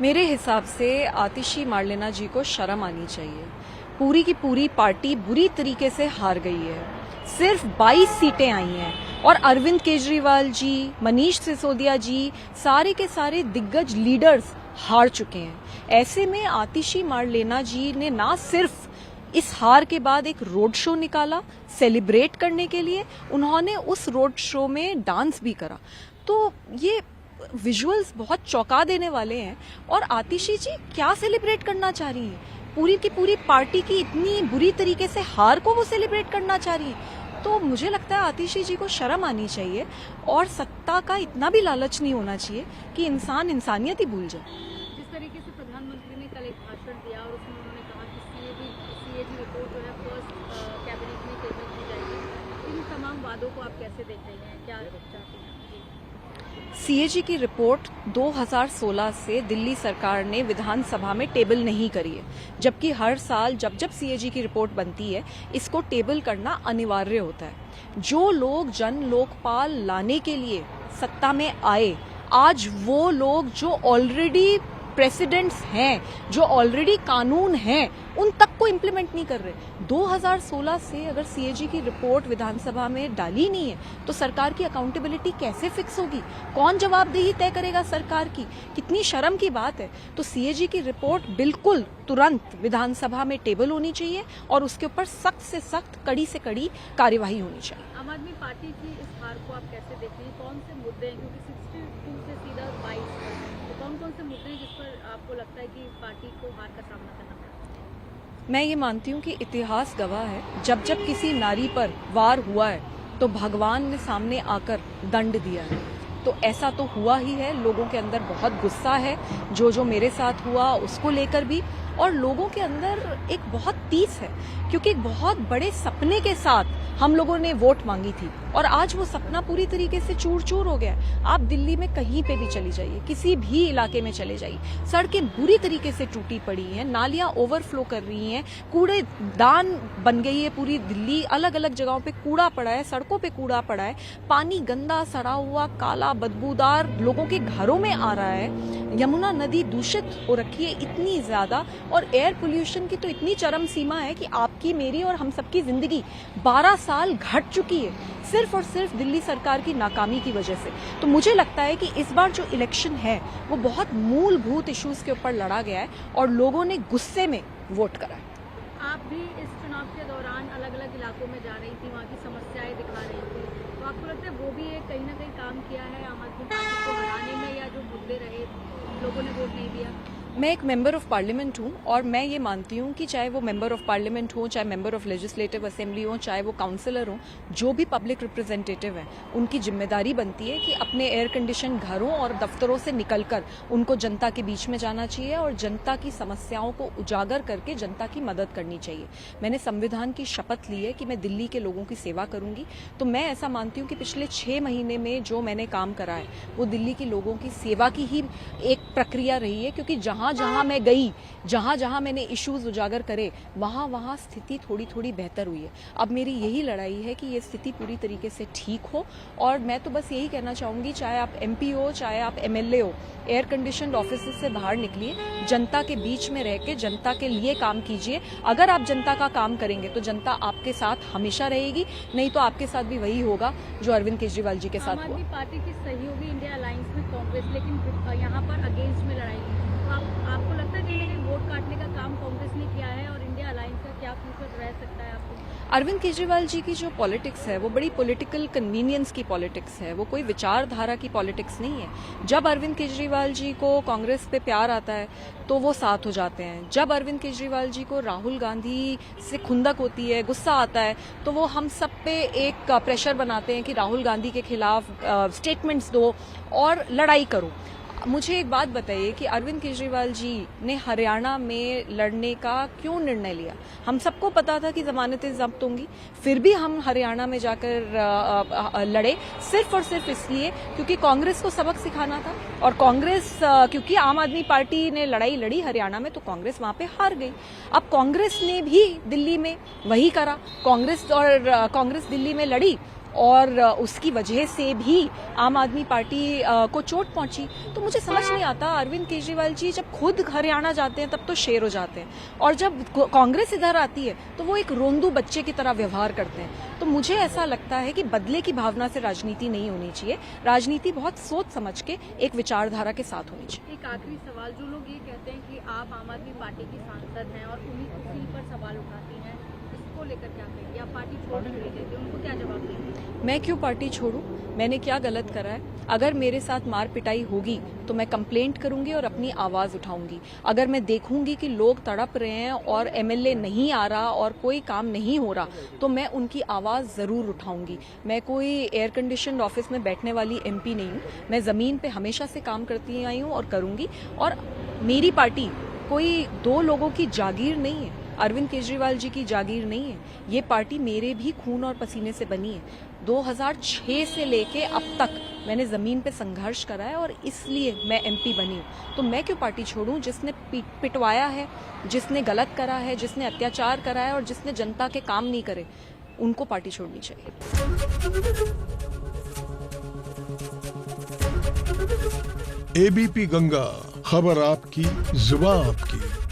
मेरे हिसाब से आतिशी मार्लेना जी को शर्म आनी चाहिए। पूरी की पूरी पार्टी बुरी तरीके से हार गई है। सिर्फ 22 सीटें आई हैं और अरविंद केजरीवाल जी, मनीष सिसोदिया जी, सारे के सारे दिग्गज लीडर्स हार चुके हैं। ऐसे में आतिशी मार्लेना जी ने ना सिर्फ इस हार के बाद एक रोड शो निकाला सेलिब्रेट करने के लिए, उन्होंने उस रोड शो में डांस भी करा। तो ये विजुअल्स बहुत चौंका देने वाले हैं। और आतिशी जी क्या सेलिब्रेट करना चाह रही हैं? पूरी की पूरी पार्टी की इतनी बुरी तरीके से हार को वो सेलिब्रेट करना चाह रही हैं। तो मुझे लगता है आतिशी जी को शर्म आनी चाहिए और सत्ता का इतना भी लालच नहीं होना चाहिए कि इंसान इंसानियत ही भूल जाए। जिस तरीके से प्रधानमंत्री ने कल एक भाषण दिया और उसमें उन्होंने कहा कि सीएजी रिपोर्ट जो है फर्स्ट कैबिनेट में टेबल की जाएगी, इन तमाम वादों को आप कैसे देख रहे हैं, क्या चाहते हैं? सीएजी की रिपोर्ट 2016 से दिल्ली सरकार ने विधानसभा में टेबल नहीं करी है, जबकि हर साल जब जब सीएजी की रिपोर्ट बनती है इसको टेबल करना अनिवार्य होता है। जो लोग जन लोकपाल लाने के लिए सत्ता में आए, आज वो लोग जो ऑलरेडी प्रेसिडेंट्स हैं, जो ऑलरेडी कानून हैं, उन तक को इम्प्लीमेंट नहीं कर रहे। 2016 से अगर सीएजी की रिपोर्ट विधानसभा में डाली नहीं है तो सरकार की अकाउंटेबिलिटी कैसे फिक्स होगी? कौन जवाबदेही तय करेगा सरकार की? कितनी शर्म की बात है। तो सीएजी की रिपोर्ट बिल्कुल तुरंत विधानसभा में टेबल होनी चाहिए और उसके ऊपर सख्त से सख्त, कड़ी से कड़ी कार्यवाही होनी चाहिए। आम आदमी पार्टी की इस हार को आप कैसे देख रहे हैं? कौन से मुद्दे हैं, क्योंकि 62 से सीधा 22, तो कौन कौन से मुद्दे हैं जिस पर आपको लगता है कि पार्टी को हार का सामना करना पड़ा? मैं ये मानती हूँ कि इतिहास गवाह है, जब जब किसी नारी पर वार हुआ है तो भगवान ने सामने आकर दंड दिया है। तो ऐसा तो हुआ ही है। लोगों के अंदर बहुत गुस्सा है, जो मेरे साथ हुआ उसको लेकर भी, और लोगों के अंदर एक बहुत तीस है, क्योंकि एक बहुत बड़े सपने के साथ हम लोगों ने वोट मांगी थी और आज वो सपना पूरी तरीके से चूर चूर हो गया है। आप दिल्ली में कहीं पे भी चली जाइए, किसी भी इलाके में चले जाइए, सड़कें बुरी तरीके से टूटी पड़ी हैं, नालियां ओवरफ्लो कर रही हैं, कूड़ेदान बन गई है पूरी दिल्ली। अलग अलग जगहों पे कूड़ा पड़ा है, सड़कों पे कूड़ा पड़ा है, पानी गंदा, सड़ा हुआ, काला, बदबूदार लोगों के घरों में आ रहा है। यमुना नदी दूषित हो रखी है इतनी ज्यादा, और एयर पोल्यूशन की तो इतनी चरम सीमा है कि आपकी, मेरी और हम सबकी जिंदगी 12 साल घट चुकी है सिर्फ और सिर्फ दिल्ली सरकार की नाकामी की वजह से। तो मुझे लगता है कि इस बार जो इलेक्शन है वो बहुत मूलभूत इश्यूज के ऊपर लड़ा गया है और लोगों ने गुस्से में वोट करा है। आप भी इस चुनाव के दौरान अलग अलग इलाकों में जा रही थी, वहाँ की समस्याएं दिखा रही थी, तो आपको लगता है वो भी एक कहीं ना कहीं काम किया है आम आदमी पार्टी को हराने में, या जो मुद्दे रहे लोगों ने वोट नहीं दिया? मैं एक मेंबर ऑफ पार्लियामेंट हूँ और मैं ये मानती हूँ कि चाहे वो मेंबर ऑफ पार्लियामेंट हो, चाहे मेंबर ऑफ लेजिस्लेटिव असेंबली हो, चाहे वो काउंसलर हो, जो भी पब्लिक रिप्रेजेंटेटिव हैं, उनकी जिम्मेदारी बनती है कि अपने एयर कंडीशन घरों और दफ्तरों से निकलकर उनको जनता के बीच में जाना चाहिए और जनता की समस्याओं को उजागर करके जनता की मदद करनी चाहिए। मैंने संविधान की शपथ ली है कि मैं दिल्ली के लोगों की सेवा करूंगी। तो मैं ऐसा मानती हूँ कि पिछले 6 महीने में जो मैंने काम करा है वो दिल्ली के लोगों की सेवा की ही एक प्रक्रिया रही है, क्योंकि जहां जहां मैं गई, जहां जहां मैंने इश्यूज उजागर करे, वहां वहां स्थिति थोड़ी थोड़ी बेहतर हुई है। अब मेरी यही लड़ाई है कि ये स्थिति पूरी तरीके से ठीक हो, और मैं तो बस यही कहना चाहूंगी, चाहे आप एमपी हो, चाहे आप एमएलए हो, एयर कंडीशनड ऑफिस से बाहर निकलिए, जनता के बीच में रह के जनता के लिए काम कीजिए। अगर आप जनता का काम करेंगे तो जनता आपके साथ हमेशा रहेगी, नहीं तो आपके साथ भी वही होगा जो अरविंद केजरीवाल जी के साथ हुआ। आम आदमी पार्टी की सहयोगी इंडिया अलायंस में कांग्रेस, लेकिन यहाँ पर अगेंस्ट में लड़ाई है, तो आपको लगता है कि वोट काटने का काम कांग्रेस ने किया है, और इंडिया अलायंस का क्या फ्यूचर रह सकता है आपको? अरविंद केजरीवाल जी की जो पॉलिटिक्स है वो बड़ी पॉलिटिकल कन्वीनियंस की पॉलिटिक्स है, वो कोई विचारधारा की पॉलिटिक्स नहीं है। जब अरविंद केजरीवाल जी को कांग्रेस पे प्यार आता है तो वो साथ हो जाते हैं। जब अरविंद केजरीवाल जी को राहुल गांधी से खुंदक होती है, गुस्सा आता है, तो वो हम सब पे एक प्रेशर बनाते हैं कि राहुल गांधी के खिलाफ स्टेटमेंट्स दो और लड़ाई करो। मुझे एक बात बताइए कि अरविंद केजरीवाल जी ने हरियाणा में लड़ने का क्यों निर्णय लिया? हम सबको पता था कि जमानतें जब्त होंगी, फिर भी हम हरियाणा में जाकर लड़े, सिर्फ और सिर्फ इसलिए क्योंकि कांग्रेस को सबक सिखाना था। और कांग्रेस, क्योंकि आम आदमी पार्टी ने लड़ाई लड़ी हरियाणा में, तो कांग्रेस वहां पे हार गई। अब कांग्रेस ने भी दिल्ली में वही करा। कांग्रेस दिल्ली में लड़ी और उसकी वजह से भी आम आदमी पार्टी को चोट पहुंची। तो मुझे समझ नहीं आता, अरविंद केजरीवाल जी जब खुद हरियाणा जाते हैं तब तो शेर हो जाते हैं, और जब कांग्रेस इधर आती है तो वो एक रोंदू बच्चे की तरह व्यवहार करते हैं। तो मुझे ऐसा लगता है कि बदले की भावना से राजनीति नहीं होनी चाहिए, राजनीति बहुत सोच समझ के एक विचारधारा के साथ होनी चाहिए। एक आखिरी सवाल, जो लोग ये कहते हैं कि आप आम आदमी पार्टी की सांसद हैं और उन्हीं उसी पर सवाल उठाती हैं, इसको लेकर क्या कहेंगे? आप पार्टी छोड़ नहीं देते, उनको क्या जवाब देंगे? मैं क्यों पार्टी छोड़ूं? मैंने क्या गलत करा है? अगर मेरे साथ मार पिटाई होगी तो मैं कंप्लेंट करूंगी और अपनी आवाज उठाऊंगी। अगर मैं देखूंगी कि लोग तड़प रहे हैं और एमएलए नहीं आ रहा और कोई काम नहीं हो रहा, तो मैं उनकी आवाज जरूर उठाऊंगी। मैं कोई एयर कंडीशनड ऑफिस में बैठने वाली एमपी नहीं हूं, मैं जमीन पे हमेशा से काम करती आई हूं और करूंगी। और मेरी पार्टी कोई दो लोगों की जागीर नहीं है, अरविंद केजरीवाल जी की जागीर नहीं है। ये पार्टी मेरे भी खून और पसीने से बनी है। 2006 से लेके अब तक मैंने जमीन पे संघर्ष करा है और इसलिए मैं एमपी बनी हूँ। तो मैं क्यों पार्टी छोड़ूं? जिसने पिटवाया है, जिसने गलत करा है, जिसने अत्याचार करा है और जिसने जनता के काम नहीं करे, उनको पार्टी छोड़नी चाहिए। एबीपी गंगा, खबर आपकी, जुबान आपकी।